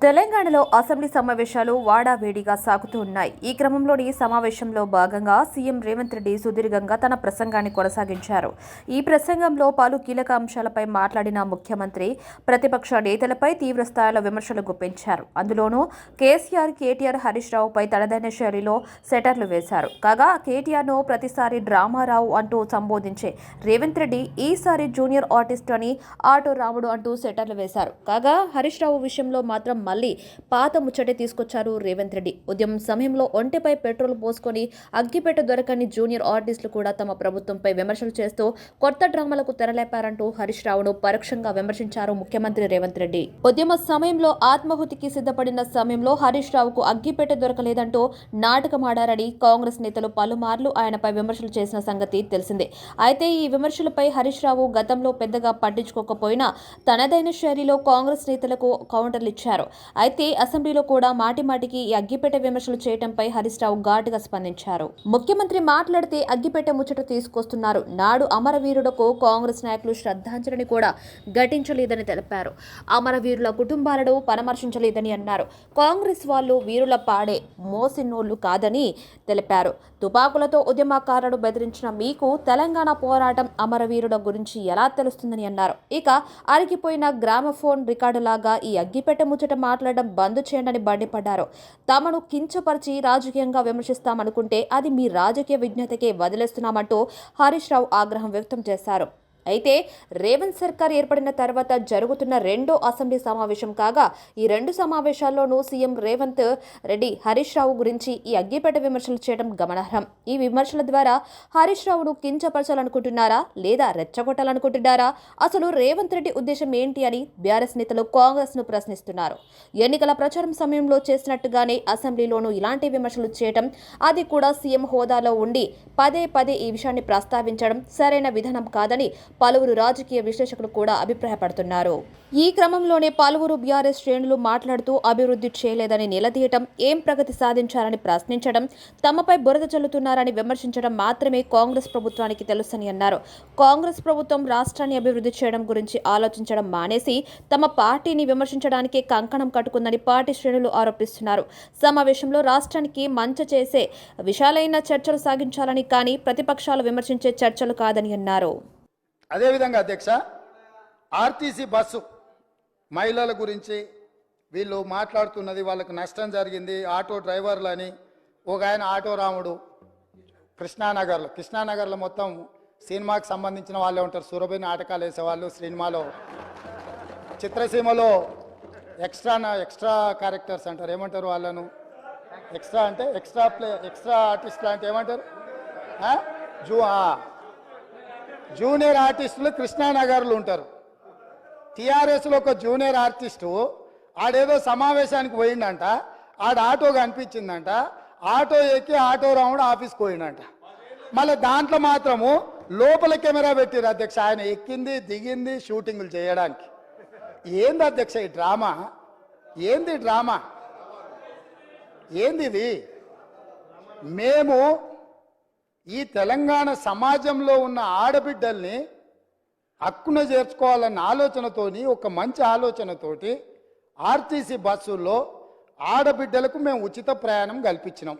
తెలంగాణలో అసెంబ్లీ సమావేశాలు వాడావేడిగా సాగుతూ ఉన్నాయి. ఈ క్రమంలోని సమావేశంలో భాగంగా సీఎం రేవంత్ రెడ్డి సుదీర్ఘంగా తన ప్రసంగాన్ని కొనసాగించారు. ఈ ప్రసంగంలో పలు కీలక అంశాలపై మాట్లాడిన ముఖ్యమంత్రి ప్రతిపక్ష నేతలపై తీవ్ర స్థాయిలో విమర్శలు గుప్పించారు. అందులోనూ కేసీఆర్, కేటీఆర్, హరీష్ రావుపై తనదైన శైలిలో సెటర్లు వేశారు. కాగా కేటీఆర్ను ప్రతిసారి డ్రామారావు అంటూ సంబోధించే రేవంత్ రెడ్డి ఈసారి జూనియర్ ఆర్టిస్ట్ అని ఆటో రాముడు అంటూ సెటర్లు వేశారు. కాగా హరీష్ రావు విషయంలో మాత్రం మళ్లీ పాత ముచ్చటే తీసుకొచ్చారు రేవంత్ రెడ్డి. ఉద్యమం సమయంలో ఒంటిపై పెట్రోల్ పోసుకొని అగ్గిపెట్ట దొరకని జూనియర్ ఆర్టిస్టులు కూడా తమ ప్రభుత్వంపై విమర్శలు చేస్తూ కొత్త డ్రామాలకు తెరలేపారంటూ హరీష్ రావును పరోక్షంగా విమర్శించారు ముఖ్యమంత్రి రేవంత్ రెడ్డి. ఉద్యమ సమయంలో ఆత్మాహుతికి సిద్ధపడిన సమయంలో హరీష్ రావుకు అగ్గిపెట్ట దొరకలేదంటూ నాటకమాడారని కాంగ్రెస్ నేతలు పలుమార్లు ఆయనపై విమర్శలు చేసిన సంగతి తెలిసిందే. అయితే ఈ విమర్శలపై హరీష్ రావు గతంలో పెద్దగా పట్టించుకోకపోయినా తనదైన శైలిలో కాంగ్రెస్ నేతలకు కౌంటర్లు ఇచ్చారు. అయితే అసెంబ్లీలో కూడా మాటిమాటికి ఈ అగ్గిపెట్ట విమర్శలు చేయడంపై హరీష్ రావు ఘాటుగా స్పందించారు. ముఖ్యమంత్రి మాట్లాడితే అగ్గిపెట్ట ముచ్చట తీసుకొస్తున్నారు. నాడు అమరవీరులకు కాంగ్రెస్ నాయకులు శ్రద్ధాంజలిని కూడా ఘటించలేదని తెలిపారు. అమరవీరుల కుటుంబాలను పరామర్శించలేదని అన్నారు. కాంగ్రెస్ వాళ్ళు వీరుల పాడే మోసినోళ్లు కాదని తెలిపారు. తుపాకులతో ఉద్యమకారులను బెదిరించిన మీకు తెలంగాణ పోరాటం అమరవీరుల గురించి ఎలా తెలుస్తుందని అన్నారు. ఇక అరిగిపోయిన గ్రామఫోన్ రికార్డులాగా ఈ అగ్గిపెట్ట ముచ్చట మాట్లాడడం బంద్ చేయండి మండిపడ్డారు. తమను కించపరిచి రాజకీయంగా విమర్శిస్తామనుకుంటే అది మీ రాజకీయ విజ్ఞతకే వదిలేస్తున్నామంటూ హరీష్ రావు ఆగ్రహం వ్యక్తం చేశారు. అయితే రేవంత్ సర్కార్ ఏర్పడిన తర్వాత జరుగుతున్న రెండో అసెంబ్లీ సమావేశం కాగా ఈ రెండు సమావేశాల్లోనూ సీఎం రేవంత్ రెడ్డి హరీష్ రావు గురించి ఈ అగ్గిపెట్ట విమర్శలు చేయడం గమనార్హం. ఈ విమర్శల ద్వారా హరీష్ రావును కించపరచాలనుకుంటున్నారా లేదా రెచ్చగొట్టాలనుకుంటున్నారా? అసలు రేవంత్ రెడ్డి ఉద్దేశం ఏంటి అని బీఆర్ఎస్ నేతలు కాంగ్రెస్ ను ప్రశ్నిస్తున్నారు. ఎన్నికల ప్రచారం సమయంలో చేసినట్టుగానే అసెంబ్లీలోనూ ఇలాంటి విమర్శలు చేయడం, అది కూడా సీఎం హోదాలో ఉండి పదే పదే ఈ విషయాన్ని ప్రస్తావించడం సరైన విధానం కాదని పలువురు రాజకీయ విశ్లేషకులు కూడా అభిప్రాయపడుతున్నారు. ఈ క్రమంలోనే పలువురు బీఆర్ఎస్ శ్రేణులు మాట్లాడుతూ అభివృద్ధి చేయలేదని నిలదీయటం, ఏం ప్రగతి సాధించారని ప్రశ్నించడం, తమపై బురద చల్లుతున్నారని విమర్శించడం మాత్రమే కాంగ్రెస్ ప్రభుత్వానికి తెలుసని అన్నారు. కాంగ్రెస్ ప్రభుత్వం రాష్ట్రాన్ని అభివృద్ధి చేయడం గురించి ఆలోచించడం మానేసి తమ పార్టీని విమర్శించడానికే కంకణం కట్టుకుందని పార్టీ శ్రేణులు ఆరోపిస్తున్నారు. సమావేశంలో రాష్ట్రానికి మంచి చేసే విశాలైన చర్చలు సాగించాలని కానీ ప్రతిపక్షాలు విమర్శించే చర్చలు కాదని అన్నారు. అదేవిధంగా అధ్యక్ష, ఆర్టీసీ బస్సు మహిళల గురించి వీళ్ళు మాట్లాడుతున్నది, వాళ్ళకు నష్టం జరిగింది, ఆటో డ్రైవర్లని. ఒక ఆయన ఆటో రాముడు కృష్ణానగర్లో మొత్తం సినిమాకి సంబంధించిన వాళ్ళే ఉంటారు. సురభి నాటకాలు వేసేవాళ్ళు, సినిమాలో చిత్రసీమలో ఎక్స్ట్రా క్యారెక్టర్స్ అంటారు. ఏమంటారు వాళ్ళను? ఎక్స్ట్రా అంటే ఎక్స్ట్రా ఆర్టిస్టులు అంటే ఏమంటారు? జూనియర్ ఆర్టిస్టులు కృష్ణానగర్లు ఉంటారు. టీఆర్ఎస్లో ఒక జూనియర్ ఆర్టిస్టు ఆడేదో సమావేశానికి పోయిందంట, ఆడ ఆటో కనిపించిందంట, ఆటో ఎక్కి ఆటో రాముడు ఆఫీస్కి పోయిందంట. మళ్ళీ దాంట్లో మాత్రము లోపల కెమెరా పెట్టారు అధ్యక్ష, ఆయన ఎక్కింది దిగింది షూటింగులు చేయడానికి. ఏంది అధ్యక్ష ఈ డ్రామా? ఏంది డ్రామా? ఏంది ఇది? మేము ఈ తెలంగాణ సమాజంలో ఉన్న ఆడబిడ్డల్ని హక్కున చేర్చుకోవాలన్న ఆలోచనతోని, ఒక మంచి ఆలోచనతోటి ఆర్టీసీ బస్సుల్లో ఆడబిడ్డలకు మేము ఉచిత ప్రయాణం కల్పించినాం.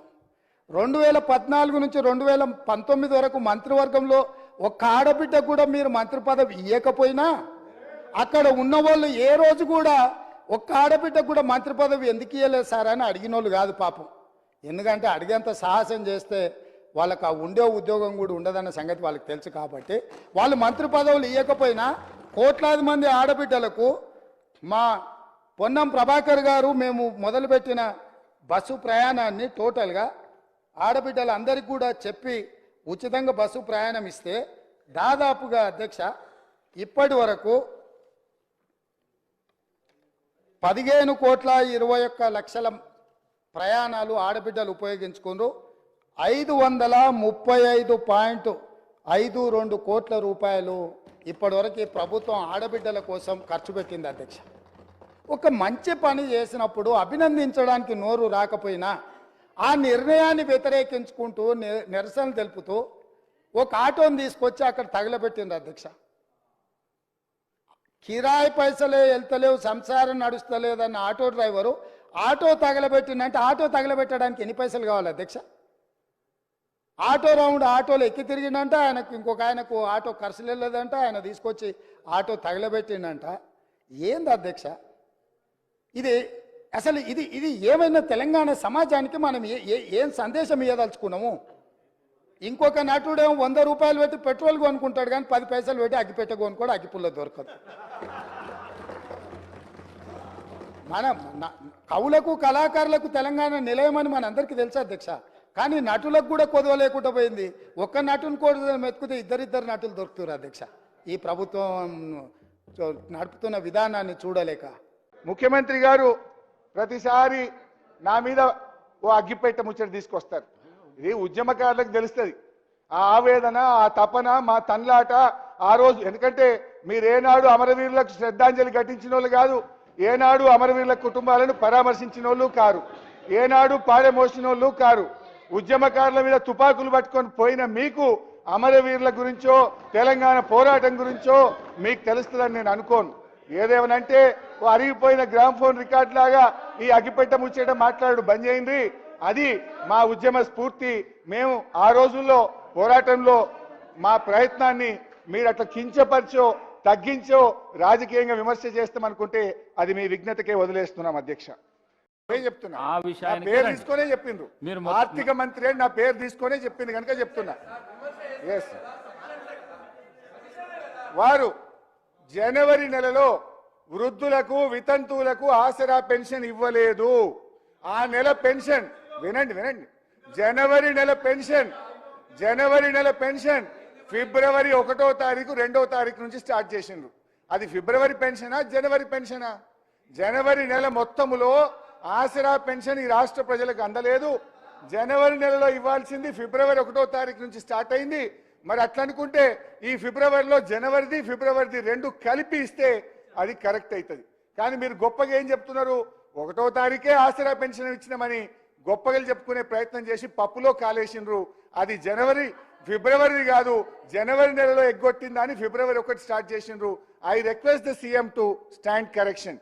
2014 నుంచి 2019 వరకు మంత్రివర్గంలో ఒక్క ఆడబిడ్డ కూడా మీరు మంత్రి పదవి ఇవ్వకపోయినా అక్కడ ఉన్నవాళ్ళు ఏ రోజు కూడా ఒక్క ఆడబిడ్డ కూడా మంత్రి పదవి ఎందుకు ఇవ్వలేదు సార్ అని అడిగిన వాళ్ళు కాదు పాపం. ఎందుకంటే అడిగేంత సాహసం చేస్తే వాళ్ళకు ఆ ఉండే ఉద్యోగం కూడా ఉండదన్న సంగతి వాళ్ళకి తెలుసు. కాబట్టి వాళ్ళు మంత్రి పదవులు ఇవ్వకపోయినా కోట్లాది మంది ఆడబిడ్డలకు మా పొన్నం ప్రభాకర్ గారు మేము మొదలుపెట్టిన బస్సు ప్రయాణాన్ని టోటల్గా ఆడబిడ్డలందరికీ కూడా చెప్పి ఉచితంగా బస్సు ప్రయాణం ఇస్తే దాదాపుగా అధ్యక్ష ఇప్పటి వరకు 15,21,00,000 ప్రయాణాలు ఆడబిడ్డలు ఉపయోగించుకున్నారు. 535.52 కోట్ల రూపాయలు ఇప్పటివరకు ప్రభుత్వం ఆడబిడ్డల కోసం ఖర్చు పెట్టింది అధ్యక్ష. ఒక మంచి పని చేసినప్పుడు అభినందించడానికి నోరు రాకపోయినా ఆ నిర్ణయాన్ని వ్యతిరేకించుకుంటూ నిరసన తెలుపుతూ ఒక ఆటోని తీసుకొచ్చి అక్కడ తగలబెట్టింది అధ్యక్ష. కిరాయి పైసలే వెళ్తలేవు, సంసారం నడుస్తలేదన్న ఆటో డ్రైవరు ఆటో తగలబెట్టిందంటే ఆటో తగలబెట్టడానికి ఎన్ని పైసలు కావాలి అధ్యక్ష? ఆటో రౌండ్ ఆటోలో ఎక్కి తిరిగిందంట, ఆయనకు ఇంకొక ఆయనకు ఆటో ఖర్చులు వెళ్ళదంట, ఆయన తీసుకొచ్చి ఆటో తగలబెట్టిండంట. ఏంది అధ్యక్ష ఇది? అసలు ఇది ఇది ఏమైనా తెలంగాణ సమాజానికి మనం ఏం సందేశం ఇవ్వదలుచుకున్నాము? ఇంకొక నటుడేమో 100 రూపాయలు పెట్టి పెట్రోల్ కొనుక్కుంటాడు, కానీ 10 పైసలు పెట్టి అగ్గిపెట్ట కొనుక్కోడు, అగ్గిపుల్ల దొరకదు. మన కవులకు కళాకారులకు తెలంగాణ నిలయమని మనందరికీ తెలుసు అధ్యక్ష. కానీ నటులకు కూడా కొదవ లేకుండా పోయింది. ఒక్క నటుని కూడా మెతుకుతే ఇద్దరిద్దరు నటులు దొరుకుతారు అధ్యక్ష. ఈ ప్రభుత్వం నడుపుతున్న విధానాన్ని చూడలేక ముఖ్యమంత్రి గారు ప్రతిసారి నా మీద ఓ అగ్గిపెట్ట ముచ్చట తీసుకొస్తారు. ఇది ఉద్యమకారులకు తెలుస్తుంది ఆ ఆవేదన, ఆ తపన, మా తన్లాట ఆ రోజు. ఎందుకంటే మీరేనాడు అమరవీరులకు శ్రద్ధాంజలి ఘటించిన వాళ్ళు కాదు, ఏనాడు అమరవీరుల కుటుంబాలను పరామర్శించిన వాళ్ళు కారు, ఏనాడు పాడెమోసిన వాళ్ళు కారు. ఉద్యమకారుల మీద తుపాకులు పట్టుకొని పోయిన మీకు అమరవీరుల గురించో తెలంగాణ పోరాటం గురించో మీకు తెలుస్తుందని నేను అనుకోను. ఏదేమనంటే ఓ అరిగిపోయిన గ్రామ్ఫోన్ రికార్డ్ లాగా ఈ అగ్గిపెట్ట ముచ్చట మాట్లాడు బంద్ చేయండి. అది మా ఉద్యమ స్ఫూర్తి. మేము ఆ రోజుల్లో పోరాటంలో మా ప్రయత్నాన్ని మీరు అట్లా కించపరిచో తగ్గించో రాజకీయంగా విమర్శ చేస్తామనుకుంటే అది మీ విఘ్నతకే వదిలేస్తున్నాం అధ్యక్ష. చెప్తున్నా ఆ విషయానికి పేరు తీసుకొనే చెప్పిండ్రు, మీరు ఆర్థిక మంత్రి అని నా పేరు తీసుకొనే చెప్పింది కనుక చెప్తున్నా. ఎస్, వారు జనవరి నెలలో వృద్ధులకు వితంతువులకు ఆసరా పెన్షన్ ఇవ్వలేదు. ఆ నెల పెన్షన్ వినండి జనవరి నెల పెన్షన్ ఫిబ్రవరి 1వ తారీఖు 2వ తారీఖు నుంచి స్టార్ట్ చేసిండ్రు. అది ఫిబ్రవరి పెన్షనా జనవరి పెన్షనా? జనవరి నెల మొత్తములో ఆసరా పెన్షన్ ఈ రాష్ట్ర ప్రజలకు అందలేదు. జనవరి నెలలో ఇవ్వాల్సింది ఫిబ్రవరి 1వ తారీఖు నుంచి స్టార్ట్ అయింది. మరి అట్లా అనుకుంటే ఈ ఫిబ్రవరిలో జనవరిది ఫిబ్రవరిది 2 కలిపి ఇస్తే అది కరెక్ట్ అవుతుంది. కానీ మీరు గొప్పగా ఏం చెప్తున్నారు? 1వ తారీఖే ఆసరా పెన్షన్ ఇచ్చినామని గొప్పగా చెప్పుకునే ప్రయత్నం చేసి పప్పులో కాలేసిండ్రు. అది ఫిబ్రవరి కాదు, జనవరి నెలలో ఎగ్గొట్టిందని ఫిబ్రవరి 1 స్టార్ట్ చేసిండ్రు. I request the CM to stand correction.